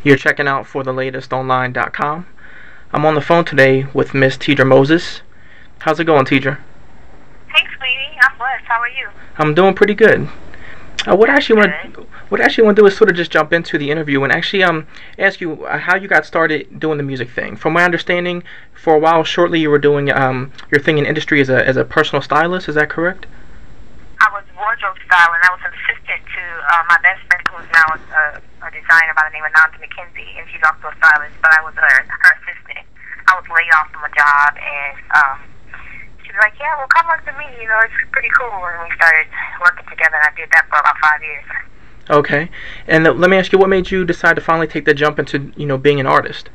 You're checking out for the latest online.com. I'm on the phone today with Miss Teedra Moses. How's it going, Teedra? Hey, sweetie. I'm blessed. How are you? I'm doing pretty good. What I actually want to do is sort of just jump into the interview and actually ask you how you got started doing the music thing. From my understanding, for a while shortly you were doing your thing in industry as a personal stylist. Is that correct? I was wardrobe stylist. I was an assistant to my best friend, who's now a designer by the name of Nanda McKenzie, and she's also a stylist. But I was her assistant. I was laid off from a job, and she was like, "Yeah, well, come work for me. You know, it's pretty cool." And we started working together, and I did that for about 5 years. Okay. And let me ask you, what made you decide to finally take the jump into being an artist?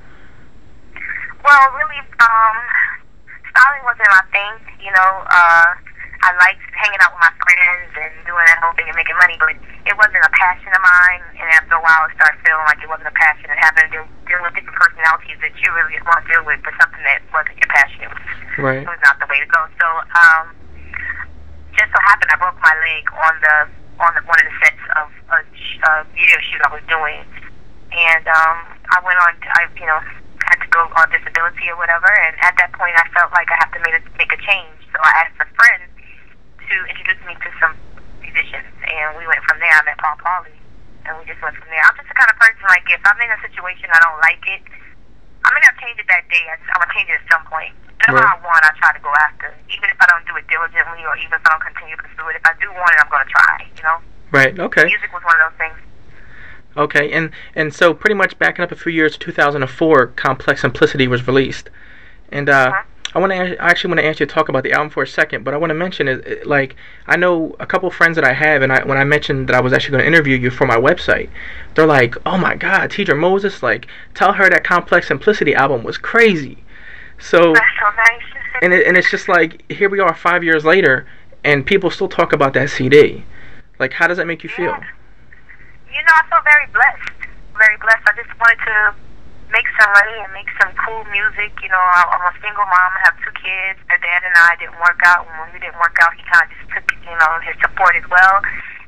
Well, really, styling wasn't my thing. I liked hanging out with my friends and doing that whole thing and making money, but it wasn't a passion of mine. And after a while, it started feeling like it wasn't a passion, and having to deal with different personalities that you really want to deal with for something that wasn't your passion. Right. It was not the way to go. So, just so happened I broke my leg on one of the sets of a video shoot I was doing, and I went on. Had to go on disability or whatever. And at that point, I felt like I have to make a change. So I asked a friend to introduce me to some musicians, and we went from there. I met Paul Pauly, and we just went from there. I'm just the kind of person, like, if I'm in a situation I don't like it, I may not change it that day. I'm going to change it at some point. Whatever I want, I try to go after. Even if I don't do it diligently, or even if I don't continue to pursue it, if I do want it, I'm going to try. Right, okay. Music was one of those things. Okay, and so pretty much backing up a few years, 2004, Complex Simplicity was released. And I actually want to ask you to talk about the album for a second, but I want to mention it, like, I know a couple friends that I have, and when I mentioned that I was actually going to interview you for my website, they're like, "Oh my God, Teedra Moses, like, tell her that Complex Simplicity album was crazy." So, that's so nice. and it's just like, here we are 5 years later, and people still talk about that CD. Like, how does that make you feel? I feel very blessed. Very blessed. I just wanted to make some money and make some cool music. I'm a single mom. I have 2 kids. My dad and I didn't work out. And when we didn't work out, he kind of just took, his support as well.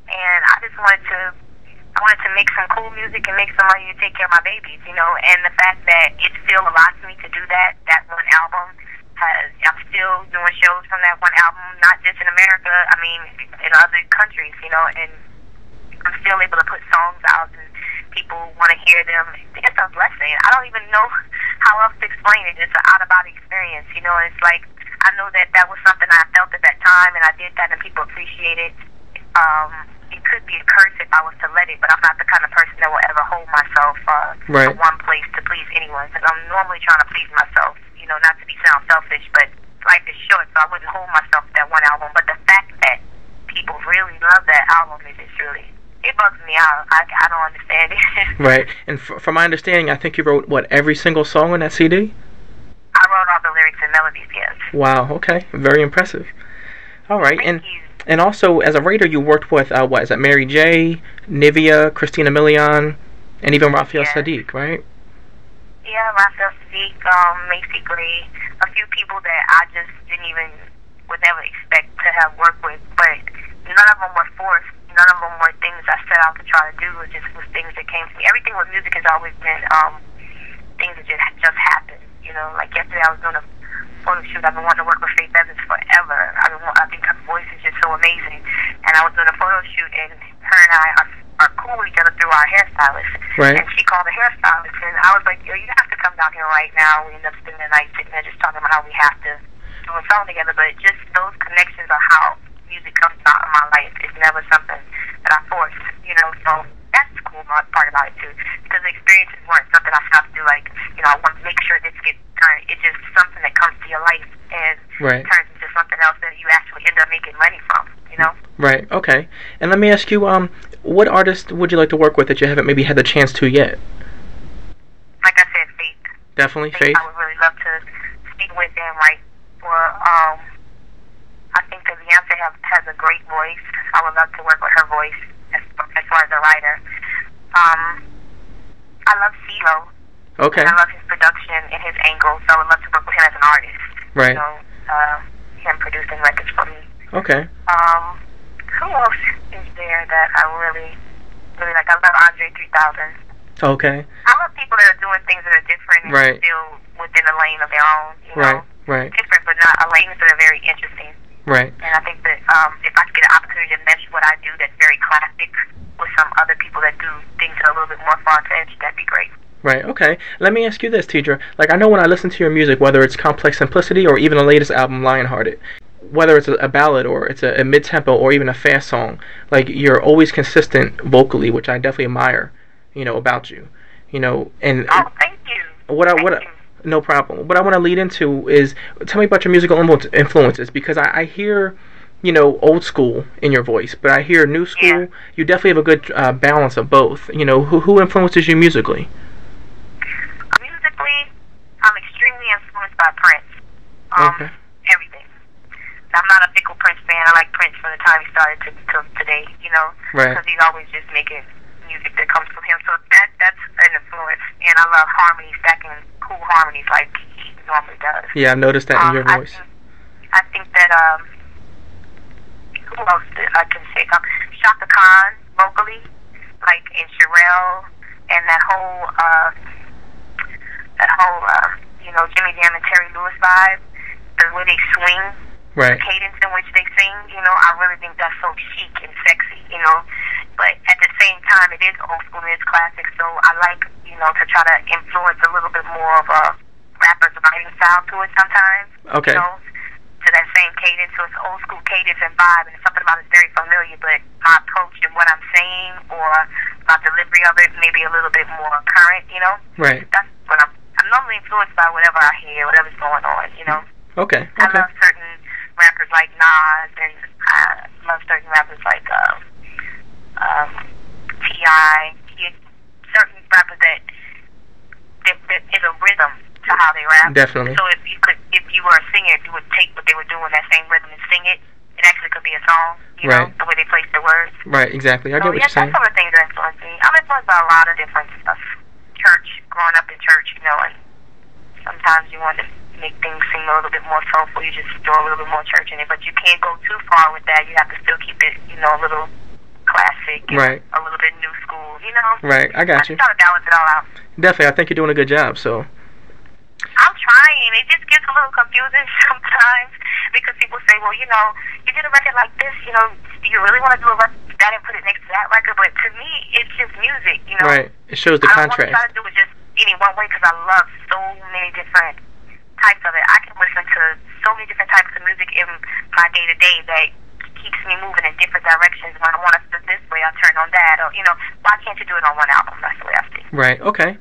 And I just wanted to make some cool music and make some money to take care of my babies, And the fact that it still allows me to do that one album, I'm still doing shows from that one album, not just in America, I mean, in other countries, and I'm still able to put songs out and people want to hear them. It's a blessing. I don't even know how else to explain it. It's an out-of-body experience, and it's like, I know that was something I felt at that time, and I did that, and people appreciate it. It could be a curse if I was to let it, but I'm not the kind of person that will ever hold myself to one place to please anyone, because I'm normally trying to please myself, not to sound selfish, but life is short, so I wouldn't hold myself to that one album. But the fact that people really love that album is just really, it bugs me out. I don't understand it. Right. And from my understanding, I think you wrote, every single song on that CD? I wrote all the lyrics and melodies, yes. Wow, okay. Very impressive. All right. Thank you. And also, as a writer, you worked with, what is that, Mary J., Nivea, Christina Milian, and even Raphael Sadiq, right? Yeah, Raphael Sadiq, basically a few people that I just would never expect to have worked with, but none of them were forced. None of them were things I set out to try to do. It just was things that came to me. Everything with music has always been things that just happened. Like yesterday I was doing a photo shoot. I've been wanting to work with Faith Evans forever. I think her voice is just so amazing. And I was doing a photo shoot, and her and I are cool with each other through our hairstylist. Right. And she called the hairstylist, and I was like, "Yo, you have to come down here right now." We ended up spending the night sitting there just talking about how we have to do a song together. But just those connections are how music comes out in my life. It's never something that I force, so that's the cool part about it too, because the experiences weren't something I have to do, like, I want to make sure this gets done. It's just something that comes to your life and turns into something else that you actually end up making money from, Right, okay. And let me ask you, what artist would you like to work with that you haven't maybe had the chance to yet? Like I said, Faith. Definitely, Faith. I would really love to speak with them, I think that Beyonce has a great voice. I would love to work with her voice as far as a writer. I love CeeLo. Okay. And I love his production and his angle, so I would love to work with him as an artist. Right. Him producing records for me. Okay. Who else is there that I really, really like? I love Andre 3000. Okay. I love things that are different and Right. still within a lane of their own. You know, Right. Right. different but not a lane that are very interesting. Right. And I think that if I could get an opportunity to mesh what I do that's very classic with some other people that do things that are a little bit more far-fetched, that'd be great. Right. Okay. Let me ask you this, Teedra. Like, I know when I listen to your music, whether it's Complex Simplicity or even the latest album, Lionhearted, whether it's a ballad or it's a mid-tempo or even a fast song, like, you're always consistent vocally, which I definitely admire, about you. And Oh, thank you. what Thank you. no problem. What I want to lead into is, tell me about your musical influences, because I hear, old school in your voice, but I hear new school. Yeah. You definitely have a good balance of both. Who influences you musically? Musically, I'm extremely influenced by Prince. Okay. Everything. I'm not a fickle Prince fan. I like Prince from the time he started to today, Right. because he's always just making music that comes from him. So that's an influence. And I love harmonies, stacking cool harmonies like he normally does. Yeah, I've noticed that in your voice. I think that, who else I can say? Shaka Khan, vocally, like in Sherelle, and that whole Jimmy Jam and Terry Lewis vibe, the way they swing, Right. the cadence in which they sing, I really think that's so chic and sexy, But at the same time, it is old school, it is classic, so I like, to try to influence a little bit more of a rapper's writing style to it sometimes. Okay. To that same cadence, so it's old school cadence and vibe, and something about it's very familiar, but my approach and what I'm saying or my delivery of it may be a little bit more current, Right. That's what I'm normally influenced by whatever I hear, whatever's going on, Okay. I Okay. love certain rappers like Nas, and I love certain rappers like T.I. Certain rappers that is a rhythm to how they rap. Definitely. So if you were a singer, if you would take what they were doing, that same rhythm, and sing it, it actually could be a song. Right. The way they place the words. Right. Exactly. I get So what yeah, you're saying. that's some of the things that influence me. I'm influenced by a lot of different stuff. Church, growing up in church, and sometimes you want to make things seem a little bit more soulful. You just throw a little bit more church in it, but you can't go too far with that. You have to still keep it, a little classic, and Right. a little bit new school. Right. I got you. I'm trying to balance it all out. Definitely. I think you're doing a good job. So. I'm trying. It just gets a little confusing sometimes because people say, well, you did a record like this, do you really want to do a record like that and put it next to that record? But to me, it's just music, Right. It shows the I don't want to contrast. try to do it just any one way because I love so many different types of it. I can listen to so many different types of music in my day-to-day that keeps me moving in different directions. When I want to sit this way, I turn on that. Or, why can't you do it on one album? That's the way I see it. Right. Okay.